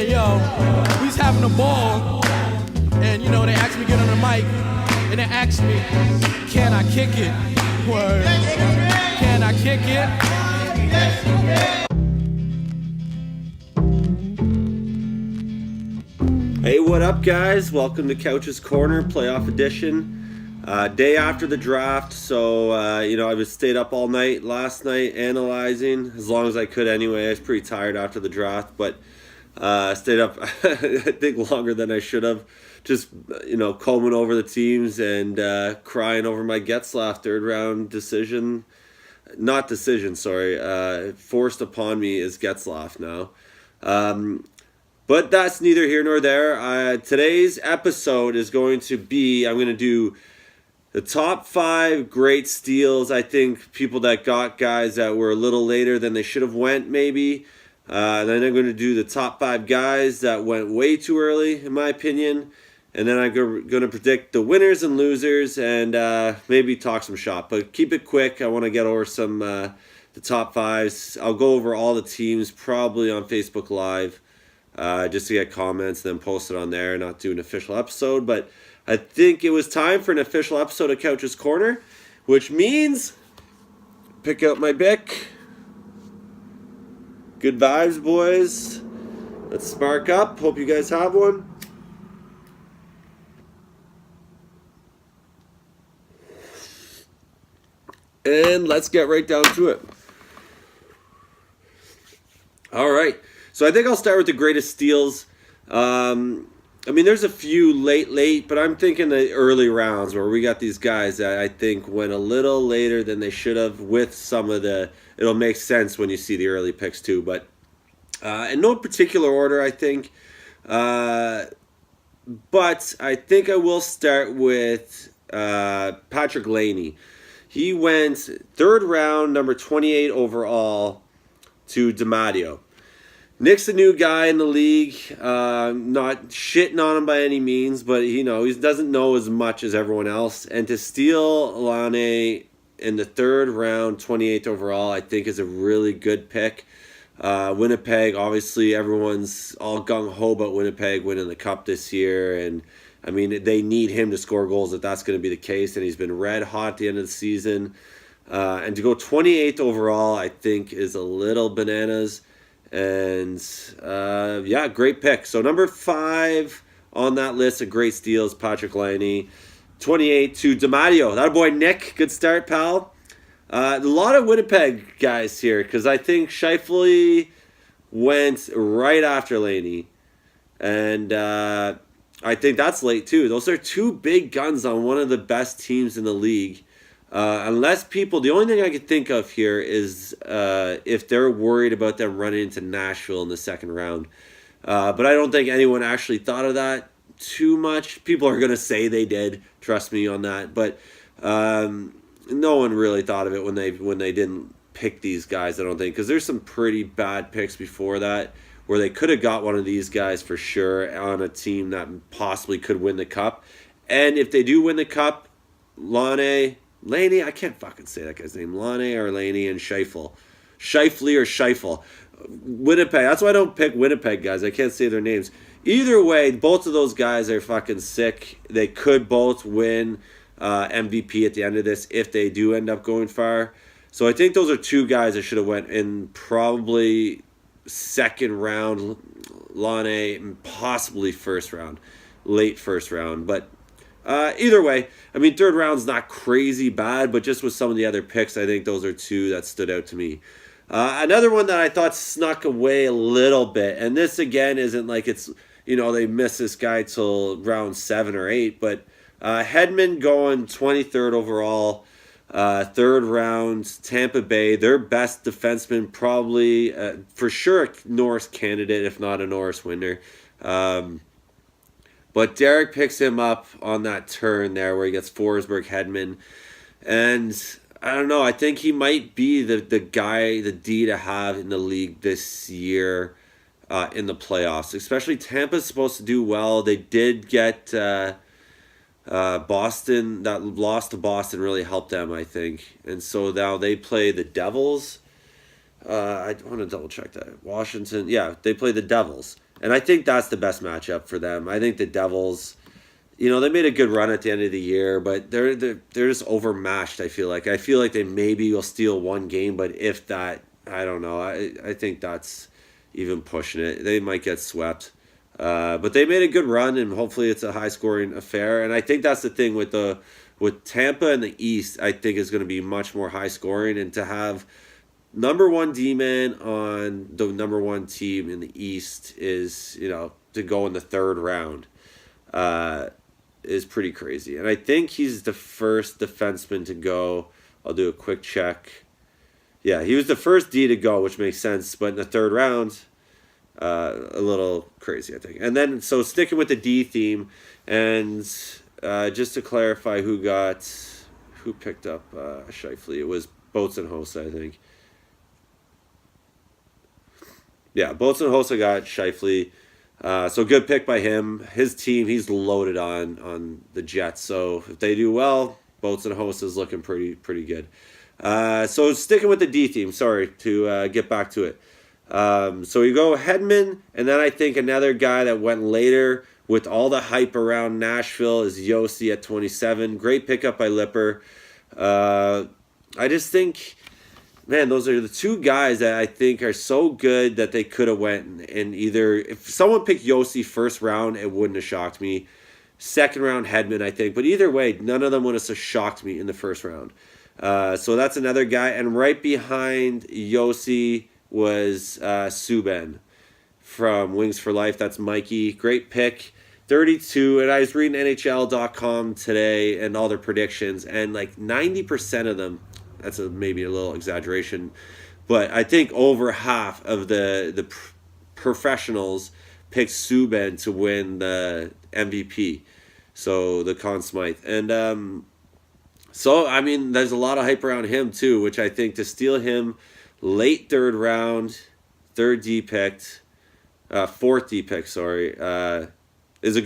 Hey yo, we was having a ball, and you know they asked me to get on the mic, and they asked me, can I kick it? Word. Can I kick it? Hey, what up, guys? Welcome to Couch's Corner, playoff edition. Day after the draft, so I was stayed up all night last night analyzing as long as I could. Anyway, I was pretty tired after the draft, but stayed up I think longer than I should have. Just combing over the teams and crying over my Getzlaf third round decision. Not decision, sorry. Forced upon me is Getzlaf now. But that's neither here nor there. Today's episode is going to be, I'm going to do the top 5 great steals. I think people that got guys that were a little later than they should have went, maybe. Then I'm going to do the top 5 guys that went way too early, in my opinion. And then I'm going to predict the winners and losers and maybe talk some shop. But keep it quick. I want to get over some the top 5s. I'll go over all the teams probably on Facebook Live just to get comments and then post it on there. Not do an official episode, but I think it was time for an official episode of Couch's Corner, which means pick out my Bic. Good vibes, boys. Let's spark up. Hope you guys have one. And let's get right down to it. All right. So I think I'll start with the greatest steals. There's a few late, but I'm thinking the early rounds where we got these guys that I think went a little later than they should have with some of the... It'll make sense when you see the early picks too, but in no particular order, I think. But I think I will start with Patrick Laine. He went third round, number 28 overall, to DiMatteo. Nick's a new guy in the league. Not shitting on him by any means, but he doesn't know as much as everyone else. And to steal Lonnie in the third round, 28th overall, I think is a really good pick. Winnipeg, obviously, everyone's all gung-ho about Winnipeg winning the Cup this year. And, they need him to score goals if that's going to be the case. And he's been red hot at the end of the season. And to go 28th overall, I think, is a little bananas. And, great pick. So number 5 on that list of great steals, Patrick Laine. 28 to DiMatteo. That boy, Nick. Good start, pal. A lot of Winnipeg guys here because I think Scheifele went right after Laine. And I think that's late, too. Those are 2 big guns on one of the best teams in the league. Unless people, the only thing I could think of here is if they're worried about them running into Nashville in the second round. But I don't think anyone actually thought of that too much. People are going to say they did, trust me on that. But no one really thought of it when they didn't pick these guys, I don't think. Because there's some pretty bad picks before that where they could have got one of these guys for sure on a team that possibly could win the Cup. And if they do win the Cup, Laine, I can't fucking say that guy's name. Lonnie or Laine and Scheifele. Scheifele or Scheifele. Winnipeg. That's why I don't pick Winnipeg guys. I can't say their names. Either way, both of those guys are fucking sick. They could both win MVP at the end of this if they do end up going far. So I think those are 2 guys that should have went in probably second round, Lonnie, and possibly first round. Late first round. But either way, third round's not crazy bad, but just with some of the other picks, I think those are 2 that stood out to me. Another one that I thought snuck away a little bit, and this again isn't like it's, they missed this guy till round 7 or 8, but Hedman going 23rd overall, third round, Tampa Bay, their best defenseman, probably for sure a Norris candidate, if not a Norris winner. But Derek picks him up on that turn there where he gets Forsberg, Hedman. And I don't know, I think he might be the guy, the D to have in the league this year in the playoffs. Especially Tampa's supposed to do well. They did get Boston, that loss to Boston really helped them, I think. And so now they play the Devils. I want to double check that. Washington, yeah, they play the Devils. And I think that's the best matchup for them. I think the Devils, they made a good run at the end of the year, but they're just overmatched. I feel like they maybe will steal one game, but if that, I don't know. I think that's even pushing it. They might get swept, but they made a good run, and hopefully it's a high scoring affair. And I think that's the thing with Tampa in the East. I think is going to be much more high scoring, and to have number one D-man on the number one team in the East is, to go in the third round is pretty crazy. And I think he's the first defenseman to go. I'll do a quick check. Yeah, he was the first D to go, which makes sense. But in the third round, a little crazy, I think. And then, so sticking with the D theme, and just to clarify who picked up Scheifele, it was Boats and Hossa, I think. Yeah, Boats and Hossa got Scheifele. So good pick by him. His team, he's loaded on the Jets. So if they do well, Boats and Hossa is looking pretty good. So sticking with the D theme, sorry, to get back to it. So you go Hedman, and then I think another guy that went later with all the hype around Nashville is Yossi at 27. Great pickup by Lipper. I just think, man, those are the two guys that I think are so good that they could have went and either, if someone picked Yossi first round, it wouldn't have shocked me. Second round, Hedman, I think. But either way, none of them would have shocked me in the first round. So that's another guy. And right behind Yossi was Subban from Wings for Life. That's Mikey. Great pick. 32. And I was reading NHL.com today and all their predictions. And like 90% of them, that's maybe a little exaggeration, but I think over half of the professionals picked Subban to win the MVP, so the Conn Smythe. And so, I mean, there's a lot of hype around him too, which I think to steal him late third round, fourth D pick, is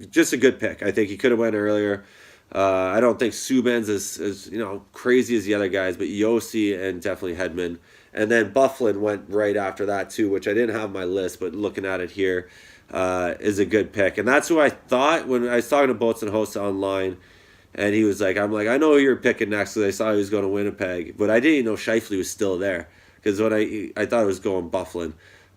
just a good pick. I think he could have went earlier. I don't think Subban's as crazy as the other guys, but Yossi and definitely Hedman. And then Bufflin went right after that too, which I didn't have on my list, but looking at it here, is a good pick. And that's who I thought when I was talking to Boats and Hossa online, and he was like, I'm like, I know who you're picking next because I saw he was going to Winnipeg, but I didn't know Scheifele was still there because when I thought it was going Bufflin.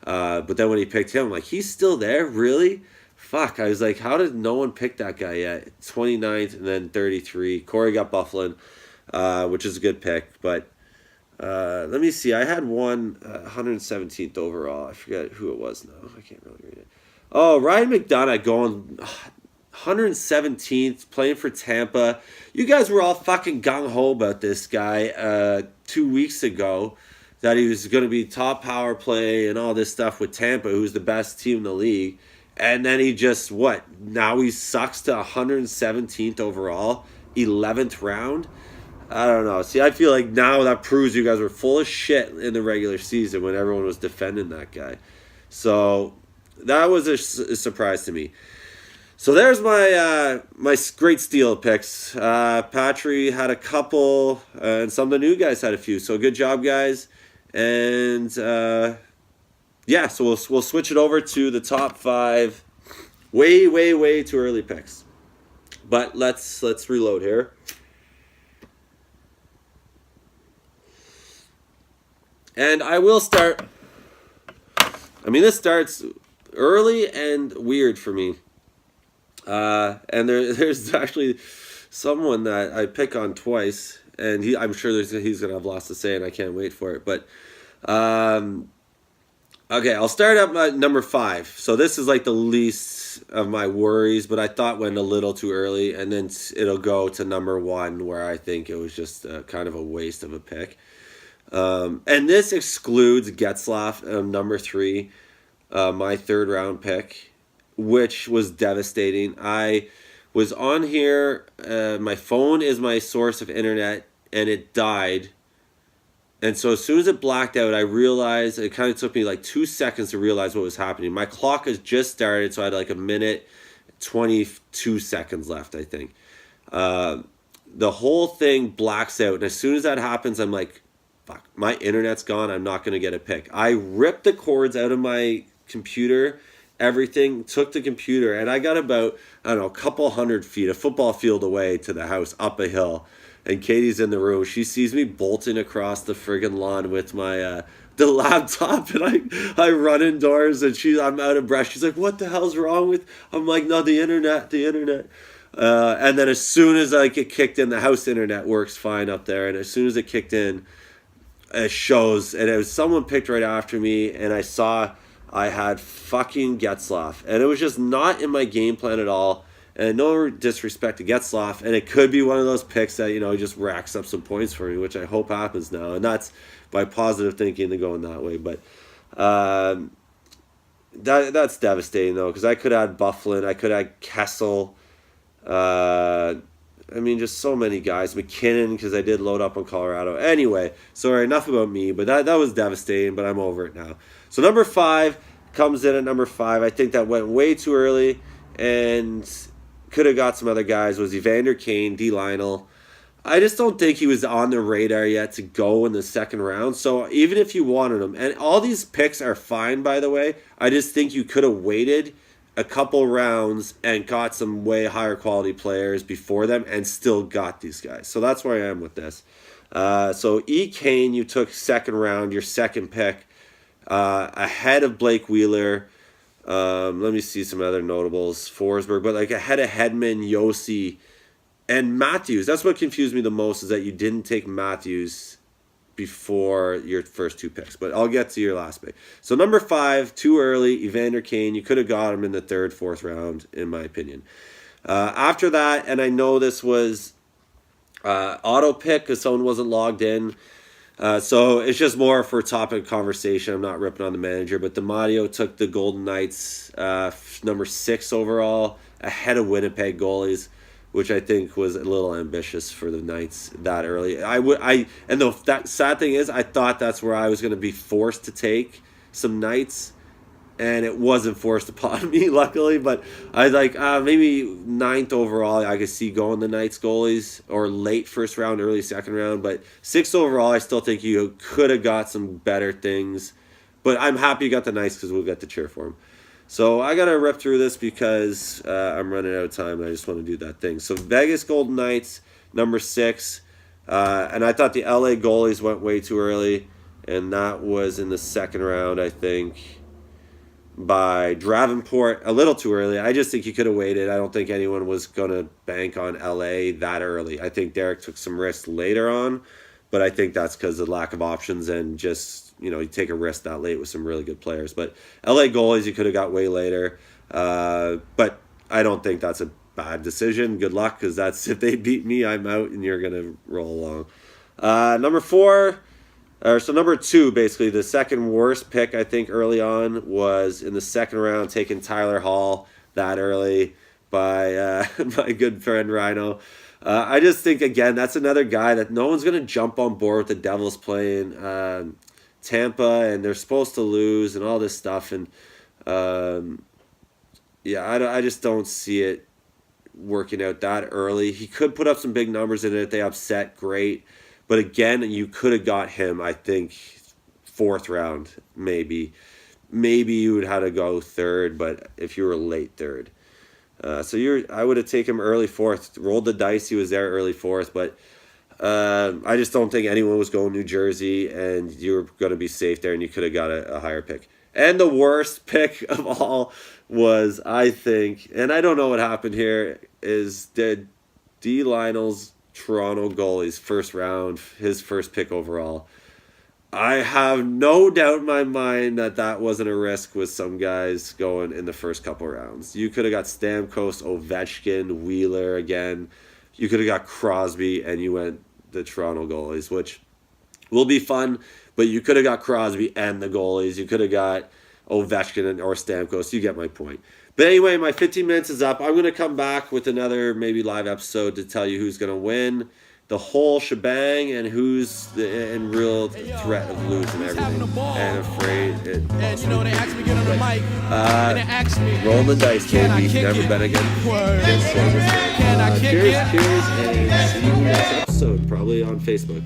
But then when he picked him, I'm like, he's still there? Really? Fuck, I was like, how did no one pick that guy yet? 29th and then 33. Corey got Bufflin, which is a good pick. But let me see. I had one 117th overall. I forget who it was now. I can't really read it. Oh, Ryan McDonough going 117th, playing for Tampa. You guys were all fucking gung-ho about this guy 2 weeks ago, that he was going to be top power play and all this stuff with Tampa, who's the best team in the league. And then he just, now he sucks to 117th overall, 11th round? I don't know. See, I feel like now that proves you guys were full of shit in the regular season when everyone was defending that guy. So that was a surprise to me. So there's my great steal picks. Patry had a couple, and some of the new guys had a few. So good job, guys. And yeah, so we'll switch it over to the top 5. Way too early picks. But let's reload here. And I will start. I mean, this starts early and weird for me. And there's actually someone that I pick on twice, and I'm sure he's gonna have lots to say, and I can't wait for it. But okay, I'll start up at number 5. So this is like the least of my worries, but I thought went a little too early, and then it'll go to number 1, where I think it was just kind of a waste of a pick. And this excludes Getzlaf, number 3, my third round pick, which was devastating. I was on here, my phone is my source of internet, and it died. And so as soon as it blacked out, I realized, it kind of took me like 2 seconds to realize what was happening. My clock has just started, so I had like a minute, 22 seconds left, I think. The whole thing blacks out. And as soon as that happens, I'm like, fuck, my internet's gone. I'm not going to get a pick. I ripped the cords out of my computer, everything, took the computer, and I got about, I don't know, a couple hundred feet, a football field away to the house, up a hill. And Katie's in the room. She sees me bolting across the friggin' lawn with my the laptop, and I run indoors, and I'm out of breath. She's like, "What the hell's wrong with?" I'm like, "No, the internet." And then as soon as I get kicked in, the house internet works fine up there. And as soon as it kicked in, it shows, and it was someone picked right after me, and I saw I had fucking Getzlaff, and it was just not in my game plan at all. And no disrespect to Getzlaff, and it could be one of those picks that, just racks up some points for me, which I hope happens now. And that's by positive thinking to going that way. But that's devastating, though, because I could add Bufflin, I could add Kessel. Just so many guys. McKinnon, because I did load up on Colorado. Anyway, sorry, enough about me, but that was devastating, but I'm over it now. So number 5 comes in at number 5. I think that went way too early, and could have got some other guys, was Evander Kane, D. Lionel. I just don't think he was on the radar yet to go in the second round. So even if you wanted him, and all these picks are fine, by the way, I just think you could have waited a couple rounds and got some way higher quality players before them and still got these guys. So that's where I am with this. So E. Kane, you took second round, your second pick, ahead of Blake Wheeler. Let me see some other notables. Forsberg, but like ahead of Hedman, Yossi, and Matthews. That's what confused me the most, is that you didn't take Matthews before your first 2 picks. But I'll get to your last pick. So number 5, too early, Evander Kane. You could have got him in the 3rd, 4th round, in my opinion. After that, and I know this was auto pick because someone wasn't logged in. So it's just more for topic of conversation. I'm not ripping on the manager, but DiMatteo took the Golden Knights number 6 overall ahead of Winnipeg goalies, which I think was a little ambitious for the Knights that early. That sad thing is, I thought that's where I was going to be forced to take some Knights, and it wasn't forced upon me, luckily. But I was like, maybe 9th overall, I could see going the Knights goalies, or late first round, early second round. But 6th overall, I still think you could have got some better things. But I'm happy you got the Knights because we'll get to cheer for them. So I got to rip through this because I'm running out of time and I just want to do that thing. So Vegas Golden Knights, number 6. And I thought the LA goalies went way too early. And that was in the second round, I think, by Davenport. A little too early. I just think you could have waited. I don't think anyone was going to bank on LA that early. I think Derek took some risks later on. But I think that's because of the lack of options and just, you take a risk that late with some really good players. But LA goalies, you could have got way later. But I don't think that's a bad decision. Good luck, because that's, if they beat me, I'm out and you're going to roll along. Number 2, basically, the second worst pick, I think, early on was in the second round, taking Tyler Hall that early by my good friend Rhino. I just think, again, that's another guy that no one's going to jump on board with the Devils playing Tampa, and they're supposed to lose and all this stuff. And, I just don't see it working out that early. He could put up some big numbers in it if they upset, great. But, again, you could have got him, I think, 4th round, maybe. Maybe you would have to go 3rd, but if you were late 3rd. I would have taken him early 4th, rolled the dice. He was there early 4th, but I just don't think anyone was going New Jersey, and you were going to be safe there, and you could have got a higher pick. And the worst pick of all was, I think, and I don't know what happened here, is the D. Lionel's Toronto goalies, 1st round, his first pick overall. I have no doubt in my mind that wasn't a risk with some guys going in the first couple rounds. You could have got Stamkos, Ovechkin, Wheeler again. You could have got Crosby, and you went the Toronto goalies, which will be fun, but you could have got Crosby and the goalies. You could have got Ovechkin or Stamkos. You get my point. But anyway, my 15 minutes is up. I'm going to come back with another maybe live episode to tell you who's going to win the whole shebang and who's in real threat of losing everything and afraid it. And they asked me to get on the mic, and they asked me, roll the dice, baby. Never bet again. Can I kick it? Cheers, and see you next episode, probably on Facebook.